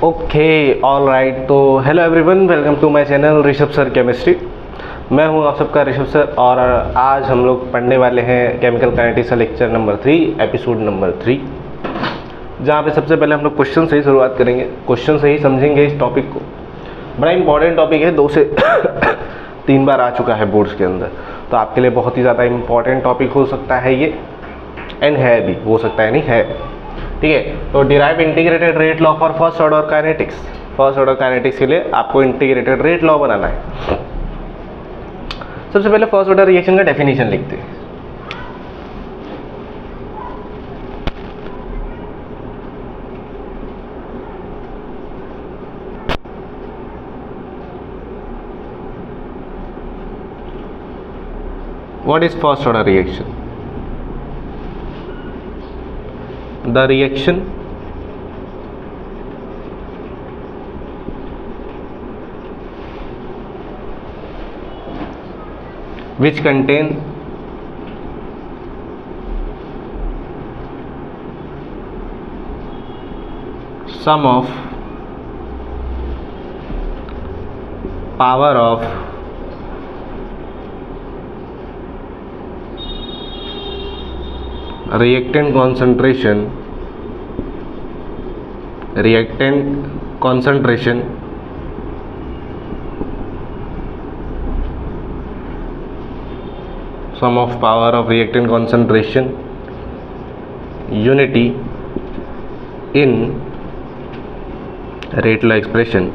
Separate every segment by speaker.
Speaker 1: Okay all right. तो hello everyone, welcome to my channel Rishabh sir chemistry. मैं हूं आप सबका ऋषभ सर और आज हम लोग पढ़ने वाले हैं केमिकल काइनेटिक्स का लेक्चर नंबर 3 एपिसोड नंबर 3, जहां पे सबसे पहले हम लोग क्वेश्चन से ही शुरुआत करेंगे। क्वेश्चन से ही समझेंगे इस टॉपिक को। बड़ा इंपॉर्टेंट टॉपिक है, 2 से 3 बार आ चुका है बोर्ड्स के अंदर, तो आपके लिए बहुत ही ज़्यादा इंपॉर्टेंट टॉपिक हो सकता है ये, एंड है भी, हो सकता है नहीं है, ठीक है। तो derive integrated rate law for first order kinetics. First order kinetics के लिए आपको इंटीग्रेटेड रेट लॉ बनाना है। सबसे पहले फर्स्ट ऑर्डर रिएक्शन का डेफिनेशन लिखते हैं। What is first order reaction? The reaction which contain sum of power of reactant concentration sum of power of reactant concentration unity in rate law expression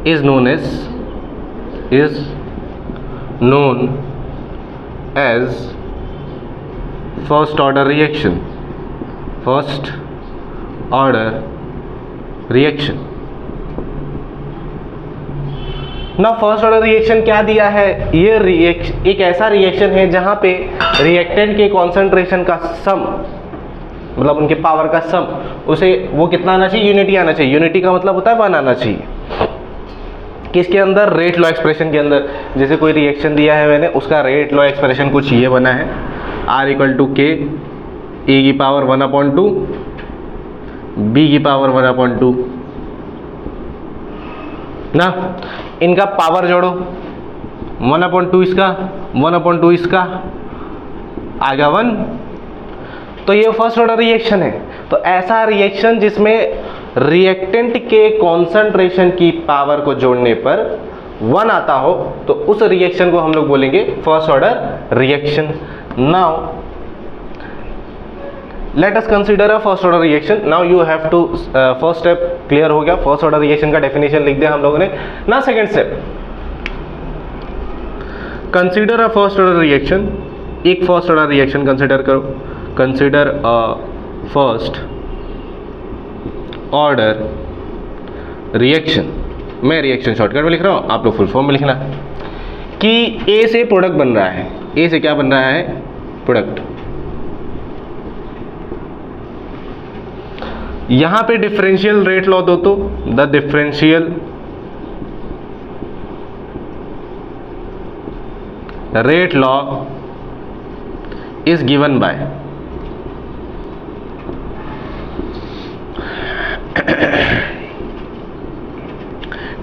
Speaker 1: is known as first order reaction. First order reaction. ना first order reaction क्या दिया है? ये एक ऐसा reaction है जहां पे रिएक्टेंट के कॉन्सेंट्रेशन का सम, मतलब उनके पावर का सम, उसे वो कितना आना चाहिए? यूनिटी आना चाहिए। यूनिटी का मतलब होता है 1 आना चाहिए। किसके अंदर? रेट लॉ एक्सप्रेशन के अंदर। जैसे कोई रिएक्शन दिया है मैंने, उसका रेट लॉ एक्सप्रेशन कुछ ये बना है, R = K E की पावर 1/2 B की पावर 1/2 ना। इनका पावर जोड़ो, 1/2 इसका, 1/2 इसका, आ गया 1। तो ये फर्स्ट ऑर्डर रिएक्शन है। तो ऐसा रिएक्शन जिसमें रिएक्टेंट के कॉन्सेंट्रेशन की पावर को जोड़ने पर 1 आता हो, तो उस रिएक्शन को हम लोग बोलेंगे first order reaction. Now let us consider a first order reaction. Now you have to, first step clear हो गया, फर्स्ट ऑर्डर रिएक्शन का डेफिनेशन लिख दिया हम लोगों ने। ना second step, consider a first order reaction. एक फर्स्ट ऑर्डर रिएक्शन कंसीडर करो। Consider a first order reaction. मैं रिएक्शन शॉर्टकट में लिख रहा हूं, आप लोग फुल फॉर्म में लिखना कि ए से प्रोडक्ट बन रहा है। ए से क्या बन रहा है? प्रोडक्ट। यहां पे डिफरेंशियल रेट लॉ दो, तो the differential rate law is given by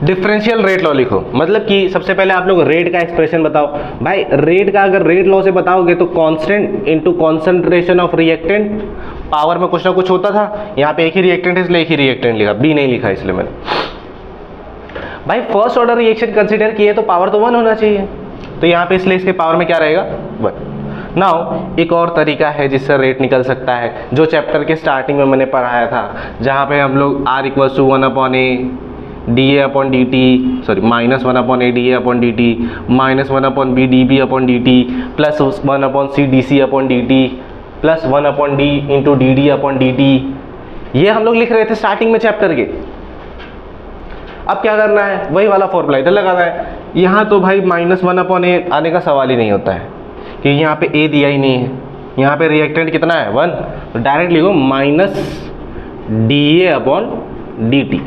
Speaker 1: differential rate law लिखो। मतलब कि सबसे पहले आप लोग रेट का एक्सप्रेशन बताओ। भाई रेट का अगर रेट लॉ से बताओगे तो constant into concentration of reactant, power में कुछ ना कुछ होता था। यहाँ पे एक ही रिएक्टेंट है इसलिए एक ही रिएक्टेंट लिखा, बी नहीं लिखा इसलिए मैंने। भाई फर्स्ट ऑर्डर रिएक्शन कंसीडर किए तो पावर तो 1 होना चाहिए, तो यहाँ पे इसलिए इसके पावर में क्या रहेगा? 1। नाउ एक और तरीका है जिससे रेट निकल सकता है, जो चैप्टर के स्टार्टिंग में मैंने पढ़ाया था, जहाँ पे हम लोग R = 1/A dA/dt, sorry -1/A dA/dt, -1/B dB/dt, plus 1/C dC/dt, plus 1/D × dd/dt, ये हम लोग लिख रहे थे स्टार्टिंग में चैप्टर के। अब क्या करना है? वही वाला फॉर्मूला इधर लगाना है। यहाँ तो भाई -1/A आने का सवाल ही नहीं होता है, क्योंकि यहाँ पे A दिया ही नहीं है। यहाँ पे रिएक्टेंट कितना है? 1, तो डायरेक्ट लिखो -dA/dt।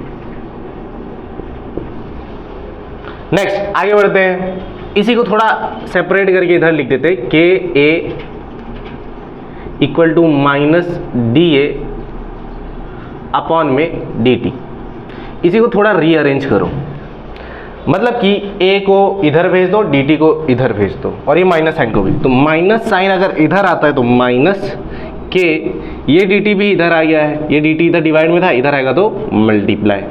Speaker 1: नेक्स्ट आगे बढ़ते हैं। इसी को थोड़ा सेपरेट करके इधर लिख देते, KA equal to minus D A upon में डी टी। इसी को थोड़ा रीअरेंज करो, मतलब कि ए को इधर भेज दो, डी टी को इधर भेज दो, और ये माइनस साइन को भी, तो माइनस साइन अगर इधर आता है तो माइनस के, ये डी टी भी इधर आ गया है, ये डी टी इधर डिवाइड में था, इधर आएगा तो मल्टीप्लाई,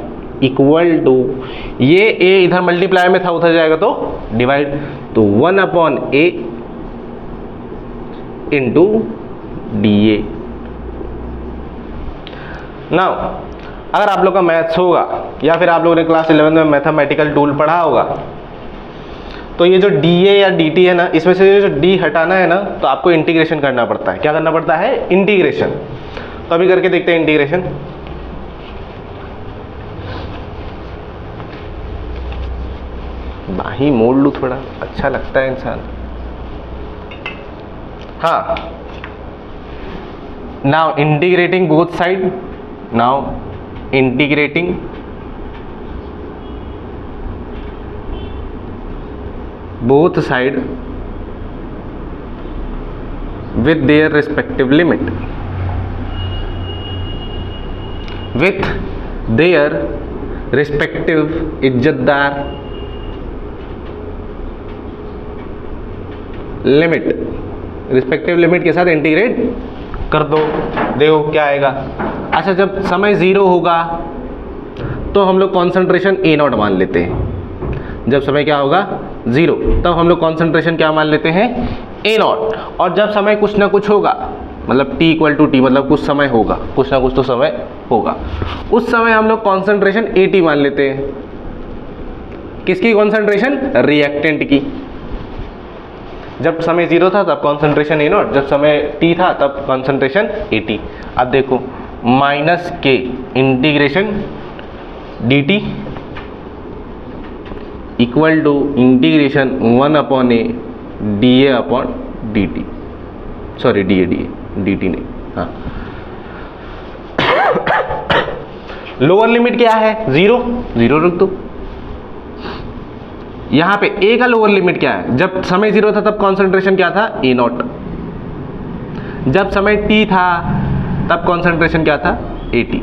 Speaker 1: इक्वल टू ये ए इधर मल्टीप्लाई में था, उधर जाएगा तो डिवाइड, तो 1 upon A into D A. Now अगर आप लोग का मैथ्स होगा या फिर आप लोगों ने क्लास 11 में मैथमेटिकल टूल पढ़ा होगा, तो ये जो डी ए या डी टी है ना, इसमें से जो डी हटाना है ना, तो आपको इंटीग्रेशन करना पड़ता है। क्या करना पड़ता है? इंटीग्रेशन। तो अभी करके देखते हैं इंटीग्रेशन। बाही मोड़ लूँ थोड़ा, अच्छा लगता है इंसान। हाँ, now integrating both side, now integrating both side with their respective limit, with their respective इज्जतदार लिमिट, रिस्पेक्टिव लिमिट के साथ इंटीग्रेट कर दो। देखो क्या आएगा। अच्छा, जब समय 0 होगा तो हम लोग कॉन्सेंट्रेशन ए नॉट मान लेते हैं। जब समय क्या होगा? 0, तब हम लोग कॉन्सेंट्रेशन क्या मान लेते हैं? ए नॉट। और जब समय कुछ ना कुछ होगा, मतलब t इक्वल टू टी, मतलब कुछ समय होगा, कुछ ना कुछ तो समय होगा, उस समय हम लोग कॉन्सेंट्रेशन ए टी मान लेते हैं। किसकी कॉन्सेंट्रेशन? रिएक्टेंट की। जब समय 0 था तब कॉन्सेंट्रेशन ए नॉट, जब समय t था तब कॉन्सेंट्रेशन ए टी। अब देखो, माइनस के integration D T equal to integration 1 upon A D A upon D T, sorry D A D T नहीं, हाँ। लोअर लिमिट क्या है? 0, 0 रख दो। यहाँ पे ए का लोअर लिमिट क्या है? जब समय 0 था तब कॉन्सेंट्रेशन क्या था? ए नॉट। जब समय टी था तब कॉन्सेंट्रेशन क्या था? ए टी।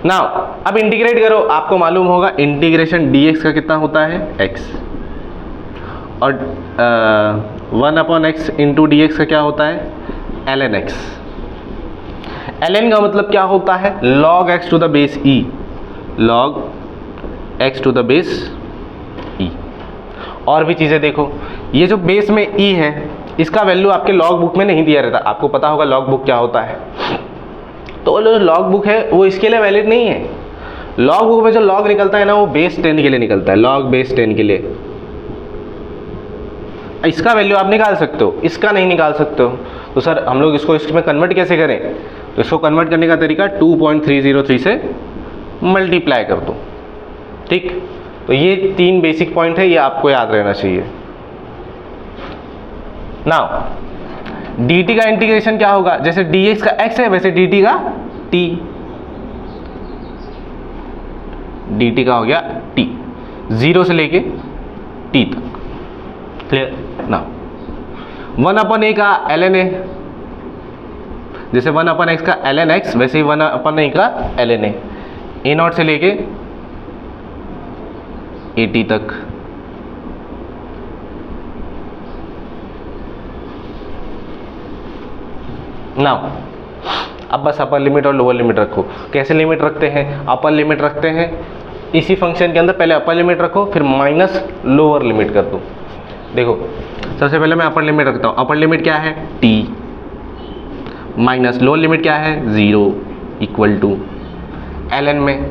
Speaker 1: नाउ अब इंटीग्रेट करो, आपको मालूम होगा इंटीग्रेशन dx का कितना होता है? x, और 1 upon x into D x का क्या होता है? ln x। ln का मतलब क्या होता है? log x to the base e, log x to the base e। और भी चीज़ें देखो, ये जो बेस में e है, इसका वैल्यू आपके लॉग बुक में नहीं दिया रहता। आपको पता होगा लॉग बुक क्या होता है, तो जो लॉग बुक है वो इसके लिए वैलिड नहीं है। लॉग बुक में जो लॉग निकलता है ना, वो बेस 10 के लिए निकलता है, लॉग बेस 10 के लिए। इसका वैल्यू आप निकाल सकते हो, इसका नहीं निकाल सकते हो। तो सर हम लोग इसको इसमें कन्वर्ट कैसे करें? तो इसको कन्वर्ट करने का तरीका 2.303 से मल्टीप्लाई कर दो, ठीक। तो ये 3 बेसिक पॉइंट है, ये आपको याद रहना चाहिए। नाउ dt का इंटीग्रेशन क्या होगा? जैसे dx का x है वैसे dt का t, dt का हो गया t, 0 से लेके t तक, क्लियर ना। 1 अपॉन a का ln a, जैसे 1 अपॉन x का ln x वैसे ही 1 अपॉन a का ln a, a नॉट से लेके a t तक। नाउ अब बस अपर लिमिट और लोअर लिमिट रखो। कैसे लिमिट रखते हैं? अपर लिमिट रखते हैं इसी फंक्शन के अंदर, पहले अपर लिमिट रखो फिर माइनस लोअर लिमिट कर दो। देखो सबसे पहले मैं अपर लिमिट रखता हूँ। अपर लिमिट क्या है? t, माइनस लोअर लिमिट क्या है? 0 इक्वल टू ln में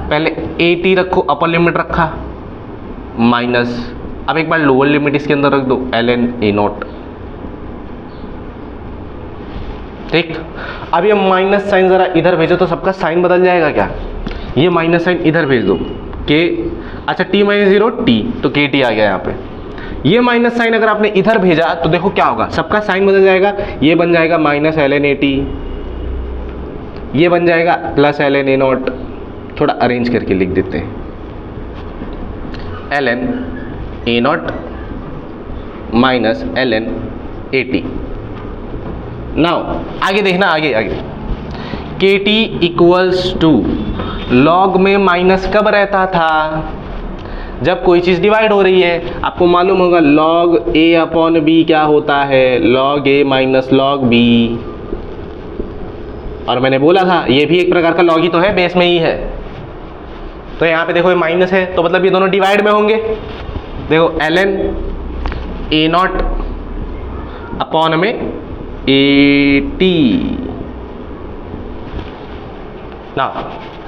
Speaker 1: पहले a t रखो, अपर लिमिट रखा, माइनस, अब एक बार लोअर लिमिट इसके अंदर रख दो, ln a नॉट, ठीक। अब ये माइनस साइन जरा इधर भेजो तो सबका साइन बदल जाएगा क्या? ये माइनस साइन इधर भेज दो, के, अच्छा t माइनस 0 t, तो के टी आ गया यहाँ पे। ये माइनस साइन अगर आपने इधर भेजा तो देखो क्या होगा, सबका साइन बदल जाएगा। ये बन जाएगा माइनस ln a t, ये बन जाएगा प्लस ln a नॉट। थोड़ा अरेंज करके लिख देते हैं, ln A not minus ln at। Now आगे देखना, आगे kt इक्वल्स टू, लॉग में माइनस कब रहता था? जब कोई चीज़ डिवाइड हो रही है। आपको मालूम होगा log a अपॉन b क्या होता है, log a minus log b। और मैंने बोला था ये भी एक प्रकार का log ही तो है, बेस में ही है। तो यहाँ पे देखो ये माइनस है तो मतलब ये दोनों डिवाइड में होंगे। देखो ln a नॉट अपॉन में at ना,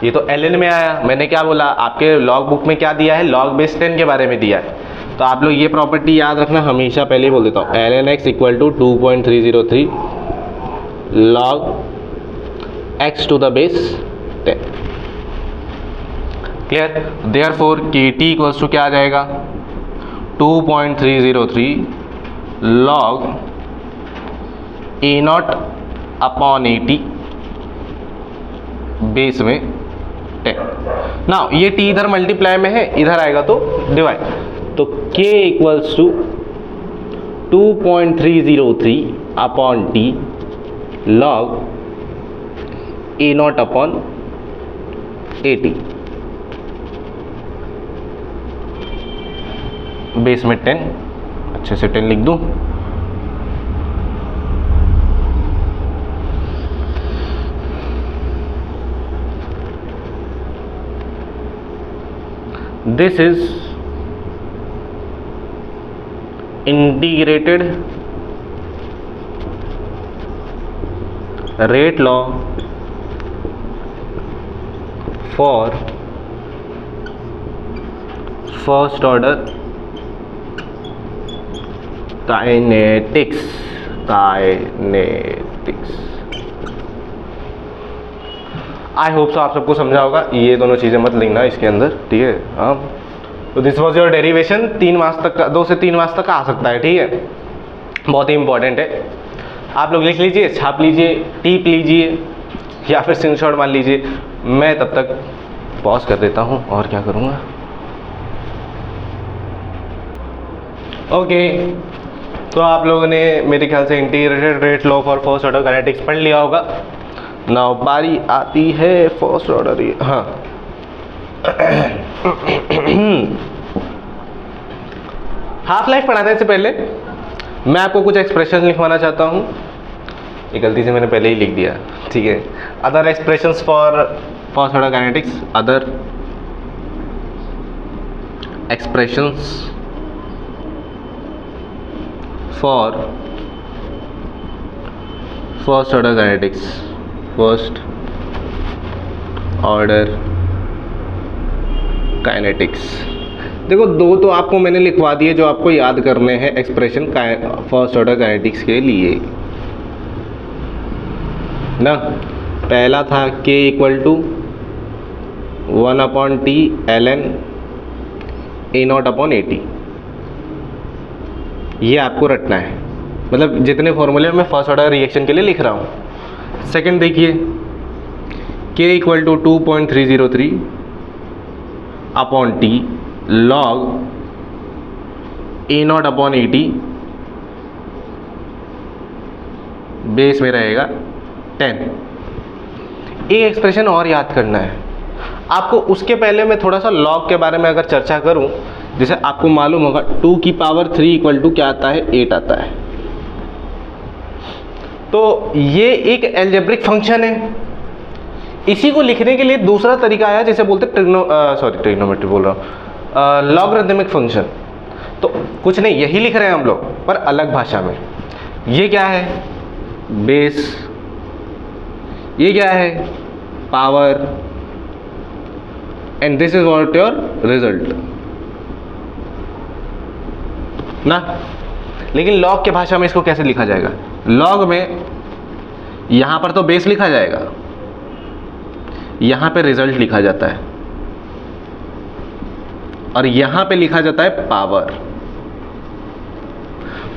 Speaker 1: ये तो ln में आया। मैंने क्या बोला, आपके लॉग बुक में क्या दिया है, log बेस 10 के बारे में दिया है। तो आप लोग ये प्रॉपर्टी याद रखना, हमेशा पहले ही बोल देता हूँ, ln x equal to 2.303 log x to the base 10। Clear? Therefore kt equals to क्या आ जाएगा, 2.303 log a not upon 80 base में 10। ना ये t इधर मल्टीप्लाई में है, इधर आएगा तो डिवाइड। तो k equals to 2.303 upon t log a not upon 80 base में 10। अच्छे से 10 लिख दूं। This is integrated rate law for first order kinetics। I hope so आप सबको समझा होगा। ये दोनों चीज़ें मत लिखना इसके अंदर, ठीक है? हाँ, तो this was your derivation. 3 marks तक का, 2 से 3 मार्क्स तक आ सकता है, ठीक है? बहुत ही इंपॉर्टेंट है। आप लोग लिख लीजिए, छाप लीजिए, टीप लीजिए या फिर स्क्रीनशॉट मार लीजिए। मैं तब तक पॉज कर देता हूँ और क्या करूँगा। ओके, तो आप लोगों ने मेरे ख्याल से integrated rate law for first order kinetics पढ़ लिया होगा। नाउ बारी आती है फर्स्ट ऑर्डर। हाँ, हाफ लाइफ पढ़ाने से पहले मैं आपको कुछ एक्सप्रेशन लिखवाना चाहता हूँ। ये गलती से मैंने पहले ही लिख दिया, ठीक है? Other expressions for first order kinetics, other expressions for first order kinetics, first order kinetics. देखो, 2 तो आपको मैंने लिखवा दिए जो आपको याद करने हैं एक्सप्रेशन फर्स्ट ऑर्डर काइनेटिक्स के लिए ना। पहला था k equal to 1 upon T ln a not upon 80। ये आपको रटना है, मतलब जितने फॉर्मूले मैं फर्स्ट ऑर्डर रिएक्शन के लिए लिख रहा हूँ। सेकंड देखिए, k equal to 2.303 upon T log a not upon 80 base में रहेगा 10। एक एक्सप्रेशन और याद करना है आपको। उसके पहले मैं थोड़ा सा log के बारे में अगर चर्चा करूं, जैसे आपको मालूम होगा 2 की पावर 3 इक्वल टू क्या आता है, 8 आता है। तो ये एक एल्जेब्रिक फंक्शन है। इसी को लिखने के लिए दूसरा तरीका आया, जिसे बोलते ट्रिग्नोमेट्री बोल रहा हूँ, लॉगरिथमिक फंक्शन। तो कुछ नहीं, यही लिख रहे हैं हम लोग, पर अलग भाषा में। ये क्या है, बेस। ये क्या है, power. And this is what your result ना। लेकिन लॉग के भाषा में इसको कैसे लिखा जाएगा? लॉग में यहां पर तो बेस लिखा जाएगा, यहां पे रिजल्ट लिखा जाता है, और यहां पे लिखा जाता है पावर।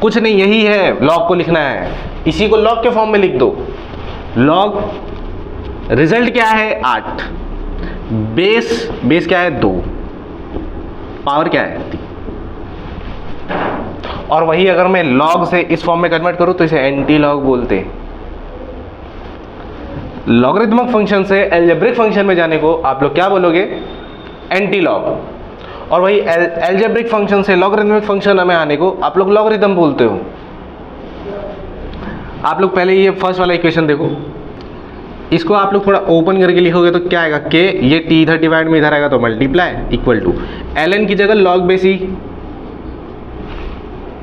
Speaker 1: कुछ नहीं, यही है, लॉग को लिखना है। इसी को लॉग के फॉर्म में लिख दो। लॉग रिजल्ट क्या है, 8। बेस क्या है, 2। पावर क्या है, 3। और वही अगर मैं लॉग से इस फॉर्म में कन्वर्ट करूं तो इसे एंटी लॉग बोलते हैं। लॉगरिथमिक फंक्शन से एल्जेब्रिक फंक्शन में जाने को आप लोग क्या बोलोगे? Anti log. और वही एल्जेब्रिक फंक्शन से लॉगरिथमिक फंक्शन में आने को आप लोग लॉगरिथम बोलते हो। आप लोग पहले ये फर्स्ट वाला इक्वेशन देखो, इसको आप लोग थोड़ा ओपन करके लिखोगे तो क्या आएगा? के ये टी इधर डिवाइड में इधर आएगा तो मल्टीप्लाई इक्वल टू ln की जगह log बेस ई।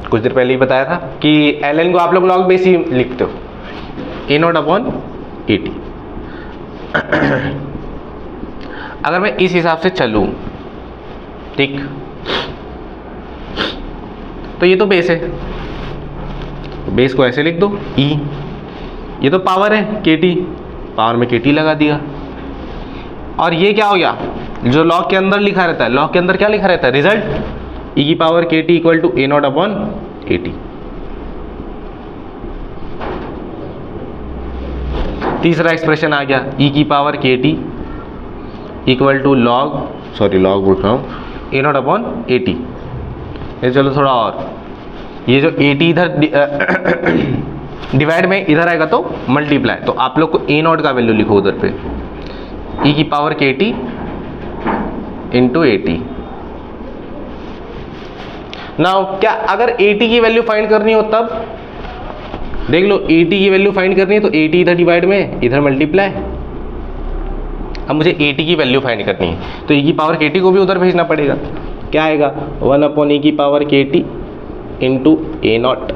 Speaker 1: कुछ देर पहले ही बताया था कि ln को आप लोग log बेस ई लिखते हो, ए नॉट अपॉन ए टी। अगर मैं इस हिसाब से चलूं, ठीक, तो ये तो बेस है, बेस को ऐसे लिख दो ई। ये तो पावर है के टी, पावर में के टी लगा दिया। और ये क्या हो गया? जो लॉग के अंदर लिखा रहता है, लॉग के अंदर क्या लिखा रहता है? रिजल्ट ई की पावर के t equal to a not upon A t. तीसरा एक्सप्रेशन आ गया ई की पावर के t equal to log, sorry log बोल रहा हूँ, a not upon A t. ये चलो थोड़ा और, ये जो ए टी इधर डिवाइड में इधर आएगा तो मल्टीप्लाई, तो आप लोग को ए नॉट का वैल्यू लिखो उधर पे, ई की पावर के टी इंटू ए टी। नाउ क्या अगर ए टी की वैल्यू फाइंड करनी हो तब देख लो, ए टी की वैल्यू फाइंड करनी है तो ए टी इधर डिवाइड में इधर मल्टीप्लाई। अब मुझे ए टी की वैल्यू फाइंड करनी है तो ई की पावर के टी को भी उधर भेजना पड़ेगा। क्या आएगा? 1 अपॉन ई की पावर के टी इंटू ए नॉट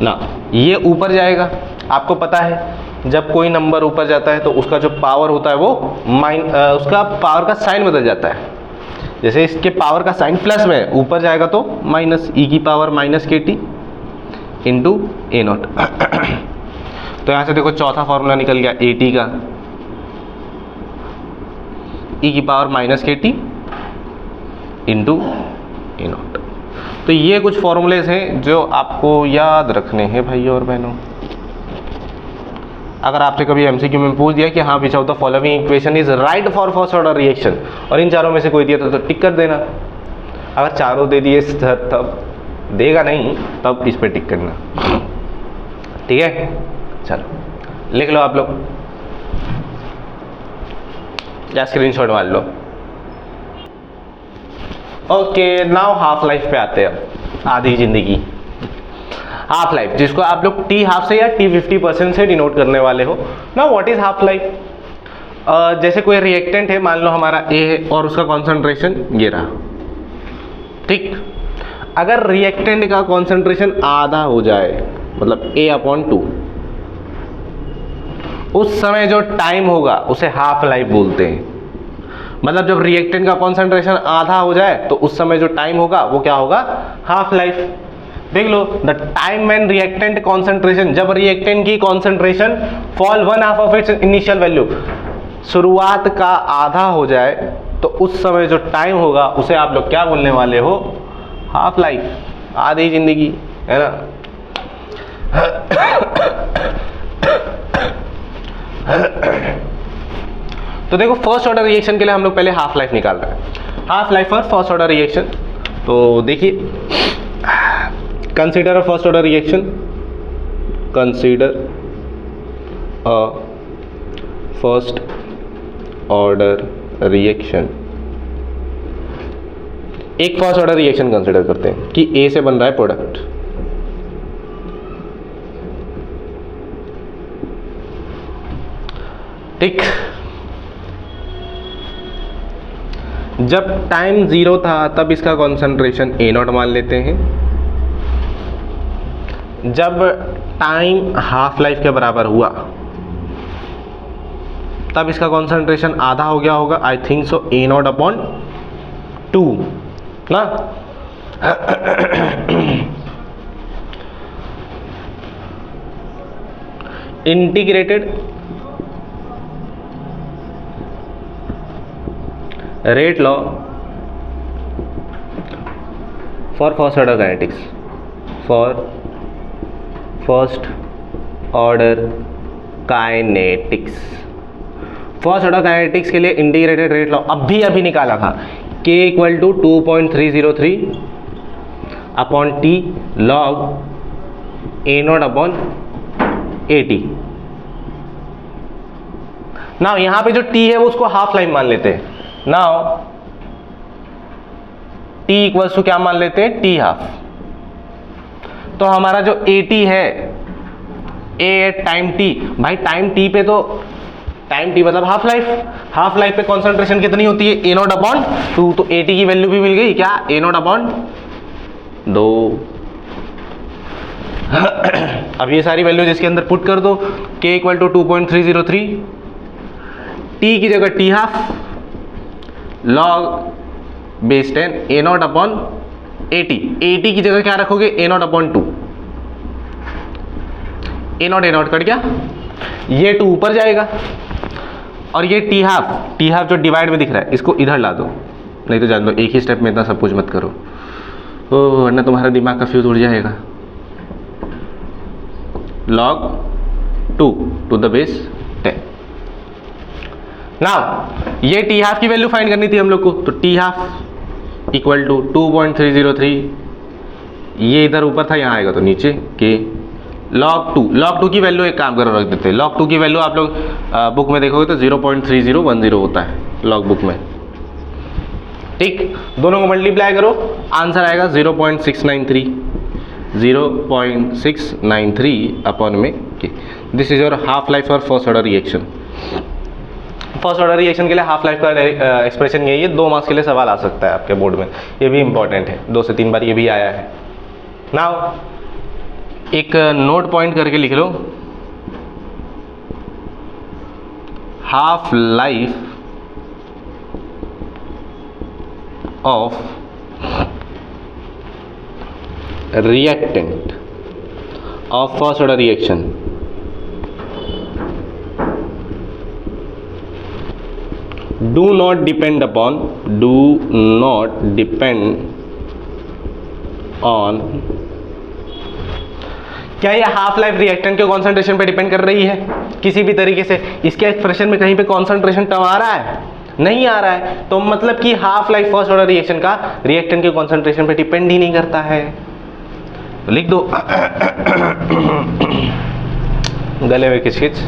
Speaker 1: ना। ये ऊपर जाएगा, आपको पता है जब कोई नंबर ऊपर जाता है तो उसका जो पावर होता है वो उसका पावर का साइन बदल जाता है। जैसे इसके पावर का साइन प्लस में ऊपर जाएगा तो माइनस ई की पावर माइनस के टी इंटू ए नॉट। तो यहाँ से देखो चौथा फॉर्मूला निकल गया ए टी का, ई की पावर माइनस के टी इंटू ए नॉट। तो ये कुछ फॉर्मूलेज हैं जो आपको याद रखने हैं भाई और बहनों। अगर आपसे कभी एमसीक्यू में पूछ दिया कि हाँ which of the following equation is right for first order reaction, और इन चारों में से कोई दिया तो टिक कर देना। अगर चारों दे दिए तब देगा नहीं, तब इस पर टिक करना, ठीक है? चलो लिख लो आप लोग या स्क्रीनशॉट मार लो। ओके, नाउ हाफ लाइफ पे आते हैं। आधी जिंदगी, हाफ लाइफ, जिसको आप लोग टी हाफ से या टी 50% से डिनोट करने वाले हो। ना व्हाट इज हाफ लाइफ? जैसे कोई रिएक्टेंट है, मान लो हमारा ए है और उसका कॉन्सेंट्रेशन ये रहा, ठीक। अगर रिएक्टेंट का कॉन्सेंट्रेशन आधा हो जाए, मतलब ए अपॉन 2, उस समय जो टाइम होगा उसे हाफ लाइफ बोलते हैं। मतलब जब रिएक्टेंट का कॉन्सेंट्रेशन आधा हो जाए तो उस समय जो टाइम होगा वो क्या होगा? Half life. देख लो, the time when reactant concentration, जब रिएक्टेंट की concentration fall 1/2 of its initial value, शुरुआत का आधा हो जाए तो उस समय जो टाइम होगा उसे आप लोग क्या बोलने वाले हो? हाफ लाइफ, आधी जिंदगी, है ना? तो देखो फर्स्ट ऑर्डर रिएक्शन के लिए हम लोग पहले हाफ लाइफ निकाल रहे हैं। Half life for first order reaction, तो देखिए, consider a first order reaction, consider a first order reaction. एक फर्स्ट ऑर्डर रिएक्शन कंसीडर करते हैं कि ए से बन रहा है प्रोडक्ट, ठीक। जब टाइम 0 था तब इसका कॉन्सेंट्रेशन ए नॉट मान लेते हैं। जब टाइम हाफ लाइफ के बराबर हुआ तब इसका कॉन्सेंट्रेशन आधा हो गया होगा, I think so A not upon 2 ना। Integrated rate law for first order kinetics, for first order kinetics. First order kinetics के लिए इंटीग्रेटेड रेट लॉ अभी निकाला था, k equal to 2.303 upon T log A not upon A T. Now यहां पे जो T है वो उसको हाफ लाइफ मान लेते हैं। नाउ टी इक्वल्स टू क्या मान लेते हैं, टी हाफ। तो हमारा जो ए टी है, ए टाइम टी, भाई टाइम टी पे तो टाइम टी मतलब हाफ लाइफ, हाफ लाइफ पे कॉन्सेंट्रेशन कितनी होती है, ए नॉट अपॉन 2। तो ए टी की वैल्यू भी मिल गई क्या, ए नॉट अपॉन 2। अब ये सारी वैल्यू जिसके अंदर पुट कर दो, k इक्वल टू 2.303, टी की जगह T half log base 10 A not upon 80। 80 की जगह क्या रखोगे, A not upon 2। A naught cut गया, ये 2 ऊपर जाएगा और ये टी हाफ जो डिवाइड में दिख रहा है इसको इधर ला दो, नहीं तो जान दो एक ही स्टेप में इतना सब कुछ मत करो, वरना तुम्हारा दिमाग का फ्यूज उड़ जाएगा। log 2 to the base 10। Now ये टी हाफ की वैल्यू फाइंड करनी थी हम लोग को, तो टी हाफ इक्वल टू 2.303, ये इधर ऊपर था यहाँ आएगा तो नीचे के log 2 की वैल्यू एक काम करो रख देते हैं। log 2 की वैल्यू आप लोग बुक में देखोगे तो 0.3010 होता है लॉग बुक में, ठीक। दोनों को मल्टीप्लाई करो, आंसर आएगा 0.693 अपॉन में के। This is your half life और first order reaction. First order reaction के लिए हाफ लाइफ का एक्सप्रेशन यही है। 2 मार्क्स के लिए सवाल आ सकता है आपके बोर्ड में, ये भी इंपॉर्टेंट है, 2 से 3 बार ये भी आया है। नाउ एक नोट पॉइंट करके लिख लो, half life of reactant of first order reaction do not depend on, क्या ये हाफ लाइफ रिएक्टेंट के कॉन्सेंट्रेशन पे डिपेंड कर रही है किसी भी तरीके से? इसके एक्सप्रेशन में कहीं पे कॉन्सेंट्रेशन टर्म आ रहा है, नहीं आ रहा है, तो मतलब कि half life first order reaction का रिएक्टेंट के कॉन्सेंट्रेशन पे डिपेंड ही नहीं करता है। तो लिख दो गले में किचकिच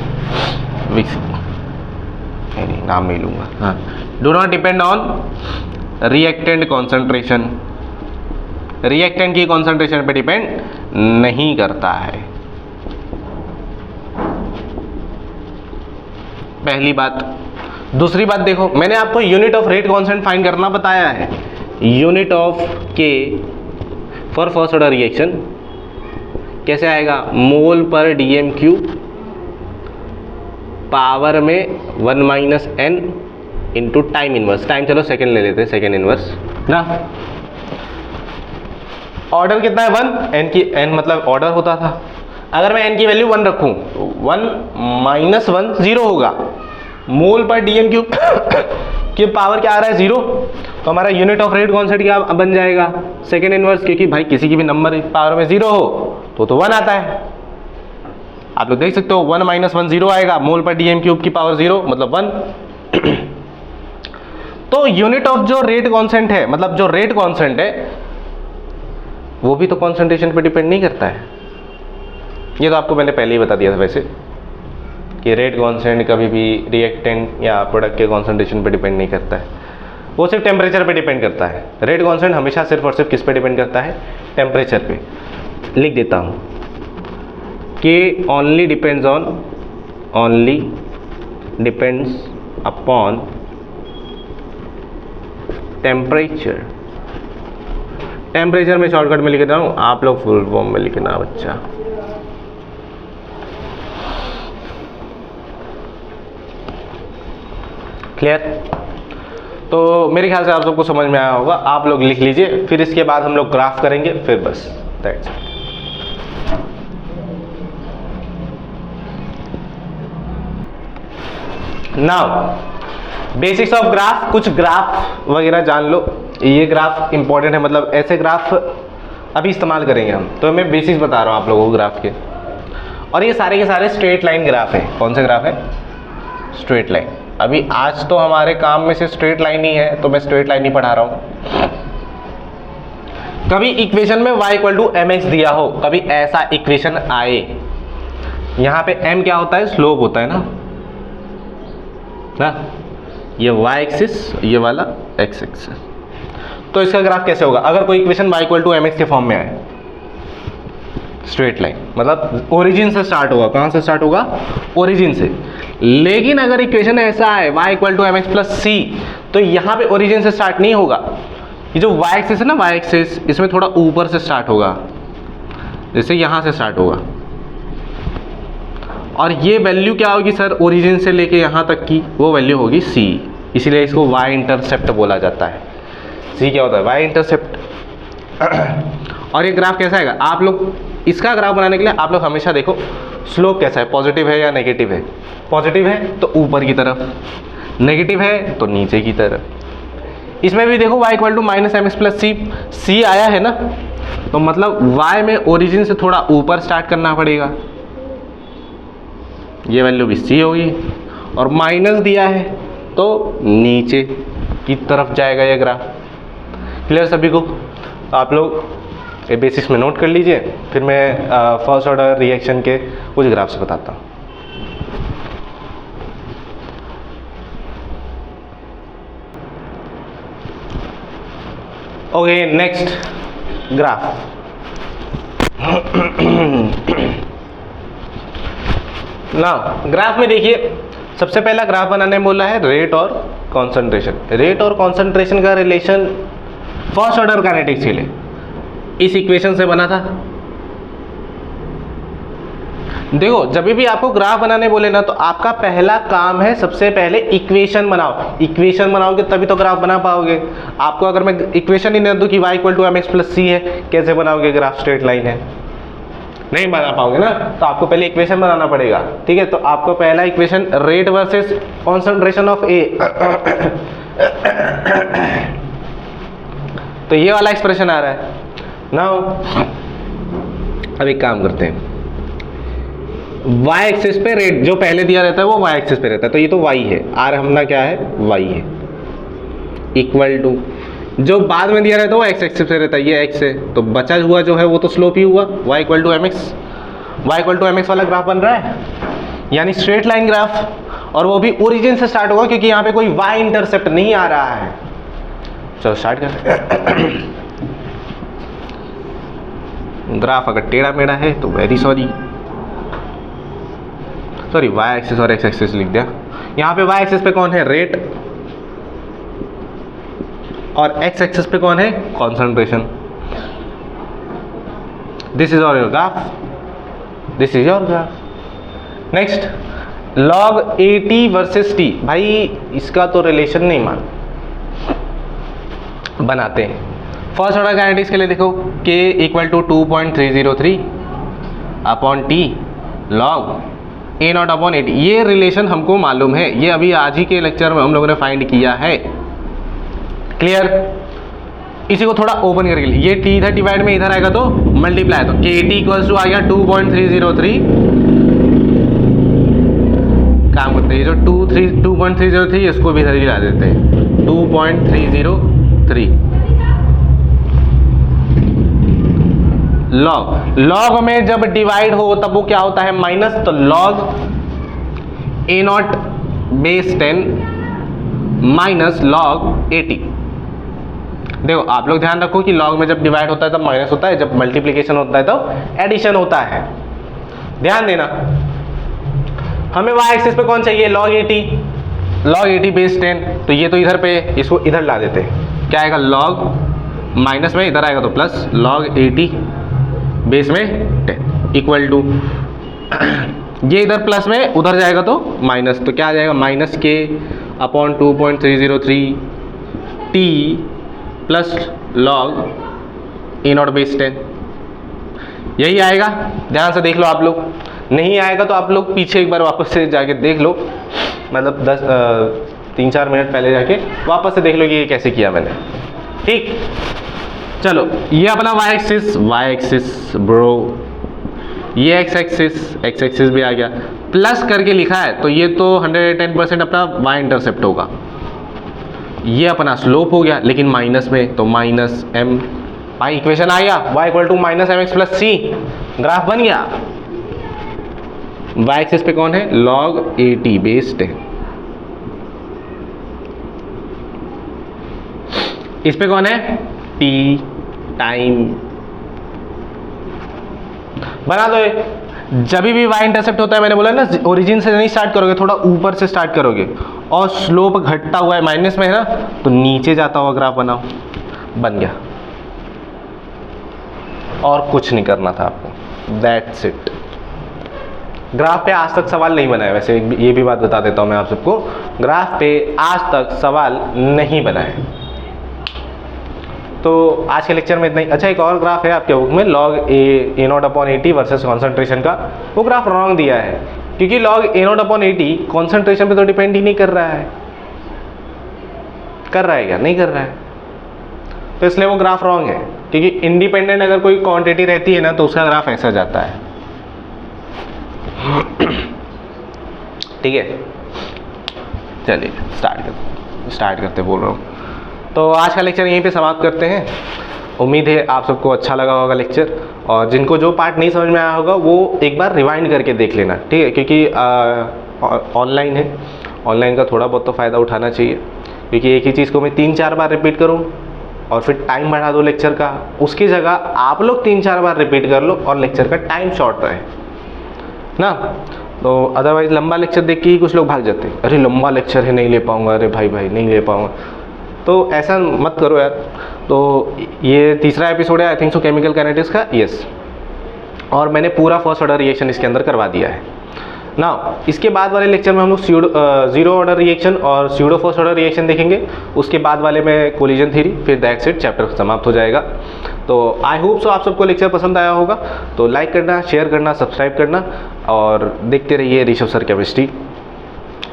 Speaker 1: विक्स, नहीं नाम नहीं लूंगा, हाँ। Do not depend on reactant concentration, reactant की कॉन्सेंट्रेशन पे डिपेंड नहीं करता है। पहली बात। दूसरी बात देखो, मैंने आपको unit of rate constant find करना बताया है। यूनिट ऑफ के फॉर फर्स्ट ऑर्डर रिएक्शन कैसे आएगा, मोल पर डीएम क्यूब पावर में 1 minus n into time inverse. Time चलो सेकेंड ले लेते हैं, सेकेंड इनवर्स ना। ऑर्डर कितना है 1, n की n मतलब ऑर्डर होता था। अगर मैं n की वैल्यू 1 रखूं तो 1 माइनस 1 0 होगा। मोल पर डीएम क्यूब की पावर क्या आ रहा है 0, तो हमारा यूनिट ऑफ रेट कांस्टेंट क्या बन जाएगा, सेकेंड इनवर्स। क्योंकि भाई किसी की भी नंबर पावर में 0 हो तो 1 आता है। आप लोग देख सकते हो 1 माइनस 1 0 आएगा, मोल पर डीएम क्यूब की पावर 0 मतलब 1। तो यूनिट ऑफ जो रेट कांस्टेंट है, मतलब जो रेट कांस्टेंट है वो भी तो कॉन्सेंट्रेशन पे डिपेंड नहीं करता है। ये तो आपको मैंने पहले ही बता दिया था वैसे कि रेट कांस्टेंट कभी भी रिएक्टेंट या प्रोडक्ट के कॉन्सेंट्रेशन पे डिपेंड नहीं करता है, वो सिर्फ टेम्परेचर पे डिपेंड करता है। रेट कांस्टेंट हमेशा सिर्फ और सिर्फ किस पे डिपेंड करता है, टेम्परेचर पे। लिख देता हूँ कि only depends upon temperature. Temperature में शॉर्टकट में लिख रहा हूँ, आप लोग फुल फॉर्म में लिखना बच्चा। क्लियर? तो मेरे ख्याल से आप सबको समझ में आया होगा। आप लोग लिख लीजिए, फिर इसके बाद हम लोग ग्राफ करेंगे, फिर बस that's it. Now basics of graph, कुछ ग्राफ वगैरह जान लो। ये ग्राफ इंपॉर्टेंट है, मतलब ऐसे ग्राफ अभी इस्तेमाल करेंगे हम, तो मैं बेसिक्स बता रहा हूँ आप लोगों को ग्राफ के। और ये सारे के सारे स्ट्रेट लाइन ग्राफ है। कौन से ग्राफ है? Straight line. अभी आज तो हमारे काम में से स्ट्रेट लाइन ही है, तो मैं स्ट्रेट लाइन ही पढ़ा रहा हूँ। कभी इक्वेशन में y equal to M X दिया हो, कभी ऐसा इक्वेशन आए, यहाँ पे m क्या होता है, स्लोप होता है ना, ये y एक्सिस, ये वाला x एक्सिस, तो इसका ग्राफ कैसे होगा अगर कोई equation y equal to M X के फॉर्म में आए? स्ट्रेट लाइन, मतलब ओरिजिन से स्टार्ट होगा। कहाँ से स्टार्ट होगा? ओरिजिन से। लेकिन अगर इक्वेशन ऐसा है y equal to M x plus c, तो यहाँ पे ओरिजिन से स्टार्ट नहीं होगा। ये जो y एक्सिस है ना, y एक्सिस, इसमें थोड़ा ऊपर से स्टार्ट होगा, जैसे यहाँ से स्टार्ट होगा, और ये वैल्यू क्या होगी सर, ओरिजिन से लेके यहाँ तक की वो वैल्यू होगी c, इसीलिए इसको y इंटरसेप्ट बोला जाता है। c क्या होता है? y intercept. और ये ग्राफ कैसा आएगा? आप लोग इसका ग्राफ बनाने के लिए आप लोग हमेशा देखो स्लोप कैसा है, पॉजिटिव है या नेगेटिव है। पॉजिटिव है तो ऊपर की तरफ, नेगेटिव है तो नीचे की तरफ। इसमें भी देखो y equal to minus M x plus c, c आया है ना, तो मतलब y में ओरिजिन से थोड़ा ऊपर स्टार्ट करना पड़ेगा, ये वैल्यू भी c होगी, और माइनस दिया है तो नीचे की तरफ जाएगा ये ग्राफ। क्लियर सभी को? तो आप लोग ये बेसिक्स में नोट कर लीजिए, फिर मैं फर्स्ट ऑर्डर रिएक्शन के कुछ ग्राफ से बताता हूँ। Okay, next graph. ना ग्राफ में देखिए, सबसे पहला ग्राफ बनाने में बोला है रेट और कॉन्सेंट्रेशन। रेट और कॉन्सेंट्रेशन का रिलेशन फर्स्ट ऑर्डर काइनेटिक्स के लिए इस इक्वेशन से बना था। देखो, जब भी आपको ग्राफ बनाने बोले ना, तो आपका पहला काम है सबसे पहले इक्वेशन बनाओ। इक्वेशन बनाओगे तभी तो ग्राफ बना पाओगे। आपको अगर मैं इक्वेशन ही न दूं कि y equal to M x plus c है, कैसे बनाओगे ग्राफ? स्ट्रेट लाइन है, नहीं बना पाओगे ना, तो आपको पहले इक्वेशन बनाना पड़ेगा। ठीक है, तो आपको पहला equation rate versus concentration of A, तो ये वाला एक्सप्रेशन आ रहा है ना। अब एक काम करते हैं, y एक्सिस पे रेट जो पहले दिया रहता है वो y एक्सिस पे रहता है, तो ये तो y है, r हमना क्या है, y है, इक्वल टू जो बाद में दिया रहता है वो x एक्सिस पे रहता है, ये x है, तो बचा हुआ जो है वो तो स्लोप ही हुआ, y equal to M X. y equal to M X वाला ग्राफ बन रहा है, यानी स्ट्रेट लाइन ग्राफ, और वो भी ओरिजिन से स्टार्ट होगा क्योंकि यहाँ पे कोई y इंटरसेप्ट नहीं आ रहा है। चलो स्टार्ट करते हैं। ग्राफ अगर टेढ़ा मेढ़ा है तो वेरी सॉरी, y एक्सिस और x एक्सिस लिख दिया। यहाँ पे y एक्सिस पे कौन है, रेट, और x एक्सिस पे कौन है, concentration. This is your graph, this is your graph. Next, log AT versus T। भाई इसका तो रिलेशन नहीं मान, बनाते हैं। फर्स्ट ऑर्डर काइनेटिक्स के लिए देखो, k equal to 2.303 upon T log A not upon 80। ये रिलेशन हमको मालूम है, ये अभी आज ही के लेक्चर में हम लोगों ने फाइंड किया है। क्लियर? इसी को थोड़ा ओपन करके लिए, ये टी इधर डिवाइड में इधर आएगा तो मल्टीप्लाई, तो के टी इक्वल्स टू आ गया 2.303। काम करते हैं, ये जो 2.303 इसको भी इधर ही ला देते हैं, 2.303 लॉग। लॉग में जब डिवाइड हो तब वो क्या होता है, माइनस, तो log A not base 10 minus log 80। देखो आप लोग ध्यान रखो कि लॉग में जब डिवाइड होता है तब माइनस होता है, जब मल्टीप्लिकेशन होता है तो एडिशन होता है। ध्यान देना, हमें y एक्सिस पे कौन चाहिए, log 80, log 80 बेस 10, तो ये तो इधर पे, इसको इधर ला देते हैं, क्या आएगा, log माइनस में इधर आएगा तो प्लस, log 80 बेस में 10 इक्वल टू, ये इधर प्लस में उधर जाएगा तो माइनस, तो क्या आ जाएगा, माइनस के upon 2.303 T plus log A not base 10, यही आएगा। ध्यान से देख लो आप लोग, नहीं आएगा तो आप लोग पीछे एक बार वापस से जाके देख लो, मतलब 3-4 मिनट पहले जाके वापस से देख लो कि ये कैसे किया मैंने। ठीक, चलो ये अपना y एक्सिस ब्रो, ये x एक्सिस भी आ गया, प्लस करके लिखा है तो ये तो 110% अपना y इंटरसेप्ट होगा। ये अपना स्लोप हो गया लेकिन माइनस में, तो माइनस m भाई इक्वेशन आ गया, y equal to minus M x plus C, graph बन गया। y एक्सिस पे कौन है, log AT बेस्ड है, इस पे कौन है, t टाइम। बना दो ये। जब भी y इंटरसेप्ट होता है, मैंने बोला ना ओरिजिन से नहीं स्टार्ट करोगे, थोड़ा ऊपर से स्टार्ट करोगे और स्लोप घटता हुआ है, माइनस में है ना, तो नीचे जाता हुआ ग्राफ बनाओ, बन गया। और कुछ नहीं करना था आपको, दैट्स इट। ग्राफ पे आज तक सवाल नहीं बना है, वैसे ये भी बात बता देता हूँ मैं आप सबको, ग्राफ पे आज तक सवाल नहीं बना है। तो आज के लेक्चर में इतना ही। अच्छा, एक और ग्राफ है आपके बुक में, log A not upon 80 versus concentration का, वो ग्राफ रॉन्ग दिया है, क्योंकि log A not upon 80 concentration पे तो डिपेंड ही नहीं कर रहा है। कर रहा है क्या, नहीं कर रहा है, तो इसलिए वो ग्राफ रॉन्ग है, क्योंकि इंडिपेंडेंट अगर कोई क्वांटिटी रहती है ना, तो उसका ग्राफ ऐसा जाता है। ठीक है, चलिए स्टार्ट करते बोल रहा हूँ। तो आज का लेक्चर यहीं पे समाप्त करते हैं। उम्मीद है आप सबको अच्छा लगा होगा लेक्चर, और जिनको जो पार्ट नहीं समझ में आया होगा वो एक बार रिवाइंड करके देख लेना, ठीक है, क्योंकि ऑनलाइन है, ऑनलाइन का थोड़ा बहुत तो फ़ायदा उठाना चाहिए, क्योंकि एक ही चीज़ को मैं 3-4 बार रिपीट करूँ और फिर टाइम बढ़ा दो लेक्चर का, उसकी जगह आप लोग 3-4 बार रिपीट कर लो और लेक्चर का टाइम शॉर्ट रहे ना। तो अदरवाइज लंबा लेक्चर देख के ही कुछ लोग भाग जाते हैं, अरे लंबा लेक्चर है नहीं ले पाऊँगा, अरे भाई नहीं ले पाऊँगा, तो ऐसा मत करो यार। तो ये तीसरा एपिसोड है आई थिंक सो केमिकल काइनेटिक्स का, यस, और मैंने पूरा फर्स्ट ऑर्डर रिएक्शन इसके अंदर करवा दिया है ना। इसके बाद वाले लेक्चर में हम लोग जीरो ऑर्डर रिएक्शन और स्यूडो फर्स्ट ऑर्डर रिएक्शन देखेंगे, उसके बाद वाले में कोलिजन थ्योरी, फिर दैट्स इट, चैप्टर समाप्त हो जाएगा। तो आई होप सो आप सबको लेक्चर पसंद आया होगा, तो लाइक करना, शेयर करना, सब्सक्राइब करना और देखते रहिए ऋषभ सर केमिस्ट्री।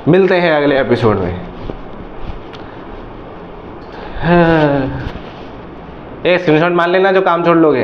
Speaker 1: मिलते हैं अगले एपिसोड में। स्क्रीनशॉट मान लेना जो काम छोड़ लोगे।